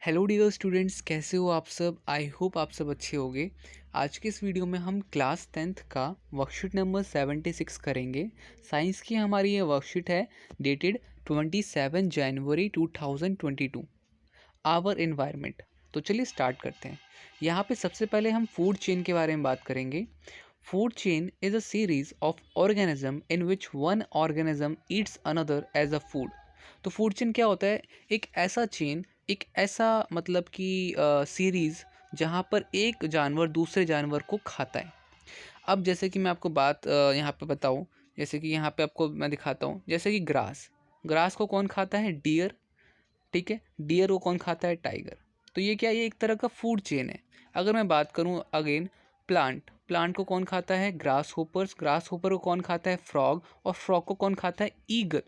Hello dear students, कैसे हो आप सब। आई होप आप सब अच्छे होंगे। आज के इस वीडियो में हम क्लास 10th का वर्कशीट नंबर 76 करेंगे। साइंस की हमारी ये वर्कशीट है डेटेड 27 जनवरी 2022। Our environment. तो चलिए स्टार्ट करते हैं। यहाँ पे सबसे पहले हम फूड चेन के बारे में बात करेंगे। Food chain is a series of organism in which one organism eats another as a food. तो फूड चेन क्या होता है? एक ऐसा चेन, एक ऐसा मतलब कि सीरीज़ जहाँ पर एक जानवर दूसरे जानवर को खाता है। अब जैसे कि मैं आपको बात यहाँ पे बताऊँ, जैसे कि यहाँ पे आपको मैं दिखाता हूँ, जैसे कि ग्रास। ग्रास को कौन खाता है? डियर। ठीक है, डियर को कौन खाता है? टाइगर। तो ये क्या, ये एक तरह का फूड चेन है। अगर मैं बात करूँ अगेन, प्लांट, प्लांट को कौन खाता है? Grass hoppers. ग्रास होपर को कौन खाता है? फ्रॉग। और फ्रॉग को कौन खाता है? ईगल।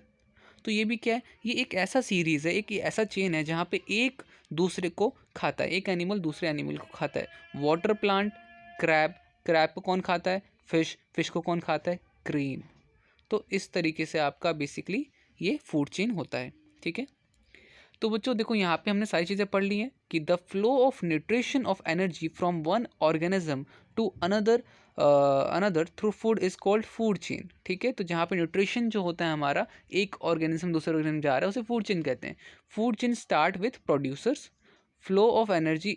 तो ये भी क्या है? ये एक ऐसा सीरीज़ है, एक ऐसा चेन है जहाँ पे एक दूसरे को खाता है, एक एनिमल दूसरे एनिमल को खाता है। वाटर प्लांट, क्रैब, क्रैब को कौन खाता है? फिश। फिश को कौन खाता है? क्रेन। तो इस तरीके से आपका बेसिकली ये फूड चेन होता है। ठीक है, तो बच्चों देखो यहाँ पे हमने सारी चीज़ें पढ़ ली हैं कि the flow of nutrition of energy from one organism to another through food is called food chain. ठीक है, तो जहाँ पे न्यूट्रिशन जो होता है हमारा, एक ऑर्गेनिज्म दूसरे ऑर्गेनिज्म जा रहा है, उसे फूड चेन कहते हैं। Food chain start with producers. Flow of energy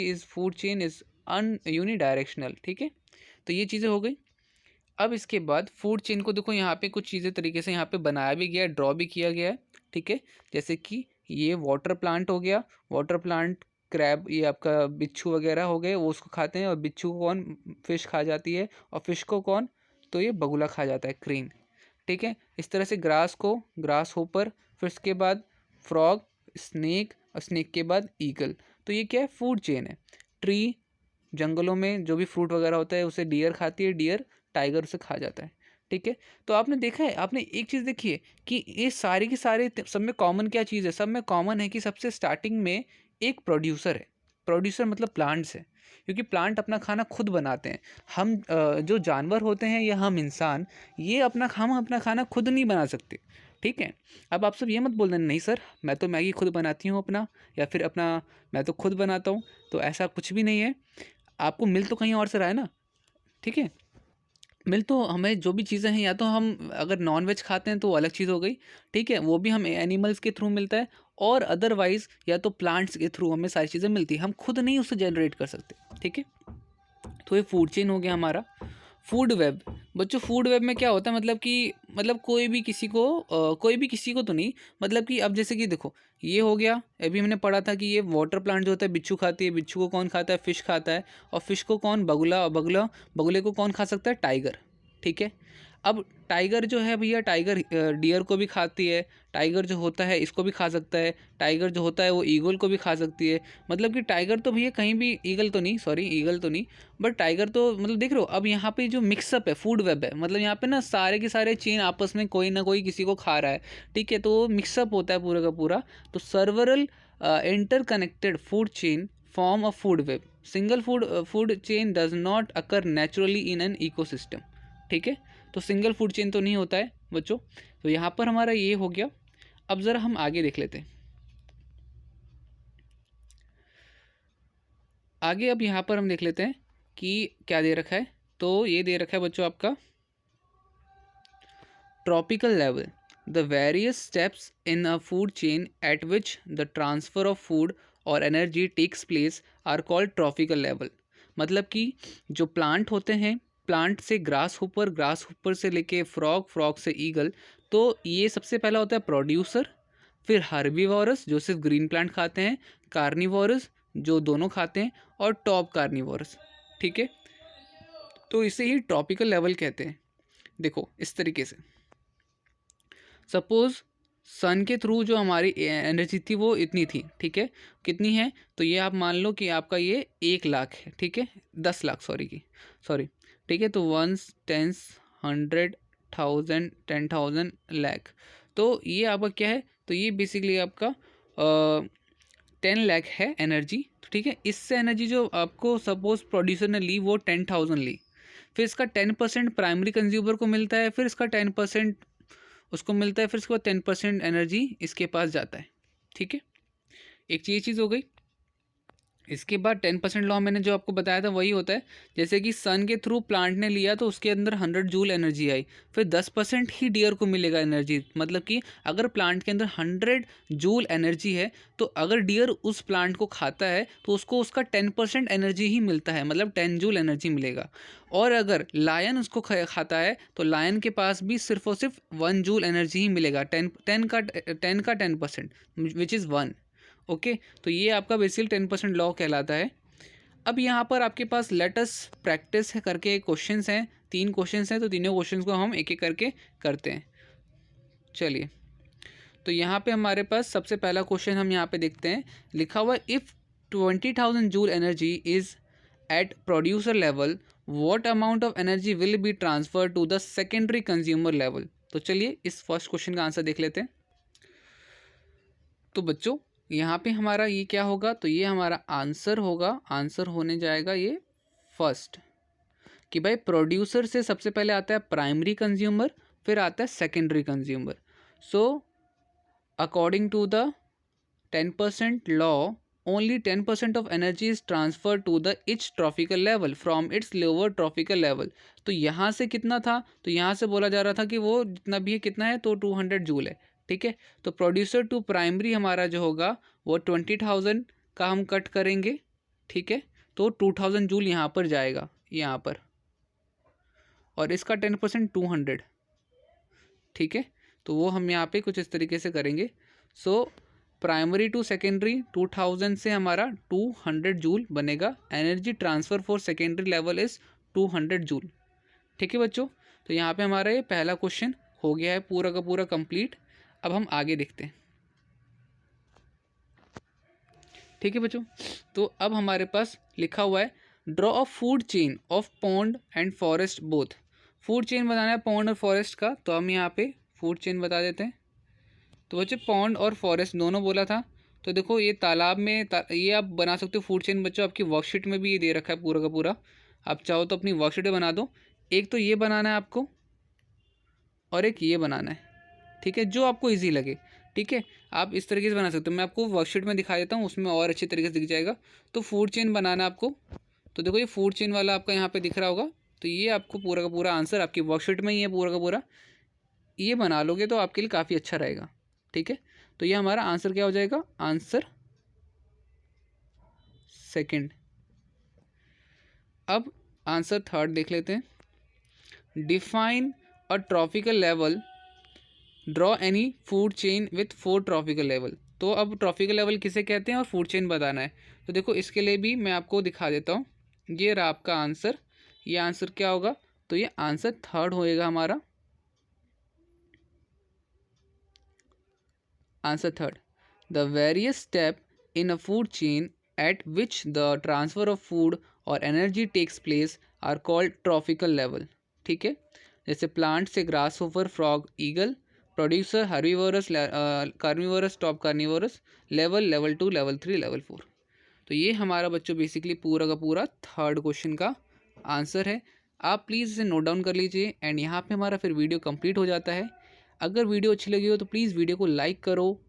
is food chain is an unidirectional. ठीक है, तो ये चीज़ें हो गई। अब इसके बाद फूड चेन को देखो यहाँ पे कुछ चीज़ें तरीके से यहाँ पे बनाया भी गया है, ड्रॉ भी किया गया है। ठीक है, जैसे कि ये वाटर प्लांट हो गया। वाटर प्लांट, क्रैब, ये आपका बिच्छू वगैरह हो गए, वो उसको खाते हैं। और बिच्छू को कौन? फिश खा जाती है। और फिश को कौन? तो ये बगुला खा जाता है, क्रेन। ठीक है, इस तरह से ग्रास को ग्रास होपर, फिर उसके बाद फ्रॉग, स्नेक, और स्नेक के बाद ईगल। तो ये क्या है? फूड चेन है। ट्री, जंगलों में जो भी फ्रूट वगैरह होता है उसे डियर खाती है, डियर टाइगर उसे खा जाता है। ठीक है, तो आपने देखा है, आपने एक चीज़ देखी है कि ये सारे के सारे सब में कॉमन क्या चीज़ है? सब में कॉमन है कि सबसे स्टार्टिंग में एक प्रोड्यूसर है। प्रोड्यूसर मतलब प्लांट्स है, क्योंकि प्लांट अपना खाना खुद बनाते हैं। हम जो जानवर होते हैं या हम इंसान, ये हम अपना खाना खुद नहीं बना सकते। ठीक है, अब आप सब ये मत बोल देना नहीं सर, मैं तो मैगी खुद बनाती हूँ अपना, या फिर अपना मैं तो खुद बनाता हूँ। तो ऐसा कुछ भी नहीं है। आपको मिल तो कहीं और से रहा है ना। ठीक है, मिल तो हमें जो भी चीज़ें हैं, या तो हम अगर नॉन वेज खाते हैं तो वो अलग चीज़ हो गई। ठीक है, वो भी हमें एनिमल्स के थ्रू मिलता है। और अदरवाइज या तो प्लांट्स के थ्रू हमें सारी चीज़ें मिलती हैं, हम खुद नहीं उसे जनरेट कर सकते। ठीक है, तो ये फूड चेन हो गया हमारा। Food web. बच्चों फूड वेब में क्या होता है? मतलब कि कोई भी किसी को तो नहीं, मतलब कि अब जैसे कि देखो, ये हो गया। अभी हमने पढ़ा था कि ये वाटर प्लांट जो होता है बिच्छू खाती है। बिच्छू को कौन खाता है? फिश खाता है। और फिश को कौन? बगुला। और बगुला, बगुले को कौन खा सकता है? टाइगर। ठीक है, अब टाइगर जो है भैया, टाइगर डियर को भी खाती है। टाइगर जो होता है इसको भी खा सकता है। टाइगर जो होता है वो ईगल को भी खा सकती है। मतलब कि टाइगर तो भैया कहीं भी, ईगल तो नहीं, सॉरी ईगल तो नहीं, बट टाइगर तो मतलब देख रहे हो। अब यहाँ पे जो मिक्सअप है, फूड वेब है, मतलब यहाँ पे ना सारे के सारे चेन आपस में कोई ना कोई किसी को खा रहा है। ठीक है, तो मिक्सअप होता है पूरा का पूरा। तो several interconnected food chain form a food web. Single food chain does not occur naturally in an ecosystem. ठीक है, तो सिंगल फूड चेन तो नहीं होता है बच्चों। तो यहाँ पर हमारा ये हो गया। अब ज़रा हम आगे देख लेते हैं। आगे अब यहाँ पर हम देख लेते हैं कि क्या दे रखा है। तो ये दे रखा है बच्चों आपका tropical level, the various steps in a food chain at which the transfer of food or energy takes place are called tropical level. मतलब कि जो प्लांट होते हैं, प्लांट से ग्रास हुपर से लेके फ्रॉग, फ्रॉग से ईगल। तो ये सबसे पहला होता है प्रोड्यूसर, फिर हर्बीवोरस जो सिर्फ ग्रीन प्लांट खाते हैं, कार्निवोरस जो दोनों खाते हैं, और टॉप कार्निवोरस। ठीक है, तो इसे ही ट्रॉपिकल लेवल कहते हैं। देखो इस तरीके से, सपोज सन के थ्रू जो हमारी एनर्जी थी वो इतनी थी। ठीक है, कितनी है? तो ये आप मान लो कि आपका ये 1 लाख है। ठीक है, 10 लाख, सॉरी। ठीक है, तो वंस, टेंस, 100,000, 10,000, लाख। तो ये आपका क्या है? तो ये बेसिकली आपका 10 लाख है एनर्जी। ठीक है, इससे एनर्जी जो आपको सपोज प्रोड्यूसर ने ली वो 10,000 ली। फिर इसका 10% प्राइमरी कंज्यूमर को मिलता है, फिर इसका 10% उसको मिलता है, फिर उसके बाद 10% एनर्जी इसके पास जाता है। ठीक है, एक ये चीज़ हो गई। इसके बाद 10% लॉ मैंने जो आपको बताया था वही होता है, जैसे कि सन के थ्रू प्लांट ने लिया तो उसके अंदर 100 जूल एनर्जी आई, फिर 10% ही डियर को मिलेगा एनर्जी। मतलब कि अगर प्लांट के अंदर 100 जूल एनर्जी है तो अगर डियर उस प्लांट को खाता है तो उसको उसका 10% एनर्जी ही मिलता है, मतलब 10 जूल एनर्जी मिलेगा। और अगर लायन उसको खाता है तो लायन के पास भी सिर्फ और सिर्फ 1 जूल एनर्जी ही मिलेगा, 10% विच इज़ 1। ओके, तो ये आपका बेसिकली 10% लॉ कहलाता है। अब यहाँ पर आपके पास लेटस प्रैक्टिस है करके क्वेश्चंस हैं, 3 क्वेश्चंस हैं, तो तीनों क्वेश्चंस को हम एक एक करके करते हैं। चलिए, तो यहाँ पे हमारे पास सबसे पहला क्वेश्चन हम यहाँ पे देखते हैं, लिखा हुआ if 20,000 joule energy is at producer level, what amount of energy will be transfer to the secondary consumer level. तो चलिए इस फर्स्ट क्वेश्चन का आंसर देख लेते हैं। तो बच्चों यहाँ पे हमारा ये क्या होगा, तो ये हमारा आंसर होगा, आंसर होने जाएगा ये फर्स्ट, कि भाई प्रोड्यूसर से सबसे पहले आता है प्राइमरी कंज्यूमर, फिर आता है secondary consumer. So according to the 10% law, only 10% of energy is transfer to the each tropical level from its lower tropical level. तो यहाँ से कितना था, तो यहाँ से बोला जा रहा था कि वो जितना भी है कितना है, तो 200 जूल है। ठीक है, तो प्रोड्यूसर टू प्राइमरी हमारा जो होगा वो 20,000 का हम कट करेंगे। ठीक है, तो 2000 जूल यहाँ पर जाएगा, यहाँ पर, और इसका 10% 200। ठीक है, तो वो हम यहाँ पे कुछ इस तरीके से करेंगे। सो प्राइमरी टू सेकेंडरी 2000 से हमारा 200 जूल बनेगा। Energy transfer for secondary level is 200 joule. ठीक है बच्चों, तो यहाँ पे हमारा ये पहला क्वेश्चन हो गया है पूरा का पूरा कंप्लीट। अब हम आगे देखते हैं। ठीक है बच्चों, तो अब हमारे पास लिखा हुआ है draw a food chain of pond and forest both. Food chain बनाना है पॉन्ड और फॉरेस्ट का, तो हम यहाँ पे फूड चेन बता देते हैं। तो बच्चों पॉन्ड और फॉरेस्ट दोनों बोला था, तो देखो ये तालाब में ये आप बना सकते हो फूड चेन बच्चों, आपकी वर्कशीट में भी ये दे रखा है पूरा का पूरा। आप चाहो तो अपनी वर्कशीट में बना दो। एक तो ये बनाना है आपको और एक ये बनाना है। ठीक है, जो आपको ईजी लगे। ठीक है, आप इस तरीके से बना सकते हो, मैं आपको वर्कशीट में दिखा देता हूँ, उसमें और अच्छी तरीके से दिख जाएगा। तो फूड चेन बनाना है आपको, तो देखो ये फूड चेन वाला आपका यहाँ पे दिख रहा होगा, तो ये आपको पूरा का पूरा आंसर आपकी वर्कशीट में ही है पूरा का पूरा। ये बना लोगे तो आपके लिए काफ़ी अच्छा रहेगा। ठीक है, तो ये हमारा आंसर क्या हो जाएगा, आंसर सेकंड। अब आंसर थर्ड देख लेते हैं। Define a tropical level, draw any food chain with 4 tropical level. तो अब ट्रॉपिकल लेवल किसे कहते हैं और फूड चेन बताना है। तो देखो इसके लिए भी मैं आपको दिखा देता हूँ। ये रहा आपका आंसर, ये आंसर क्या होगा, तो ये आंसर थर्ड होएगा हमारा, answer third. The various step in a food chain at which the transfer of food or energy takes place are called tropical level. ठीक है, जैसे प्लांट से grasshopper, frog, eagle, producer, herbivorous, carnivorous, top carnivorous, level, level 2, level 3, level 4। तो ये हमारा बच्चों basically पूरा का पूरा थर्ड क्वेश्चन का आंसर है। आप प्लीज़ इसे नोट डाउन कर लीजिए एंड यहाँ पे हमारा फिर वीडियो कंप्लीट हो जाता है। अगर वीडियो अच्छी लगी हो तो प्लीज़ वीडियो को लाइक करो,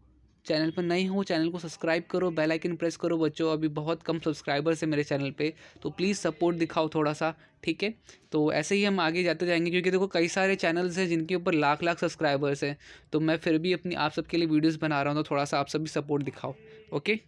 चैनल पर नए हो चैनल को सब्सक्राइब करो, बेल आइकन प्रेस करो बच्चों। अभी बहुत कम सब्सक्राइबर्स हैं मेरे चैनल पे, तो प्लीज़ सपोर्ट दिखाओ थोड़ा सा। ठीक है, तो ऐसे ही हम आगे जाते जाएंगे, क्योंकि देखो कई सारे चैनल्स हैं जिनके ऊपर लाख लाख सब्सक्राइबर्स हैं, तो मैं फिर भी अपनी आप सबके लिए वीडियोस बना रहा हूँ, तो थोड़ा सा आप सब भी सपोर्ट दिखाओ। ओके।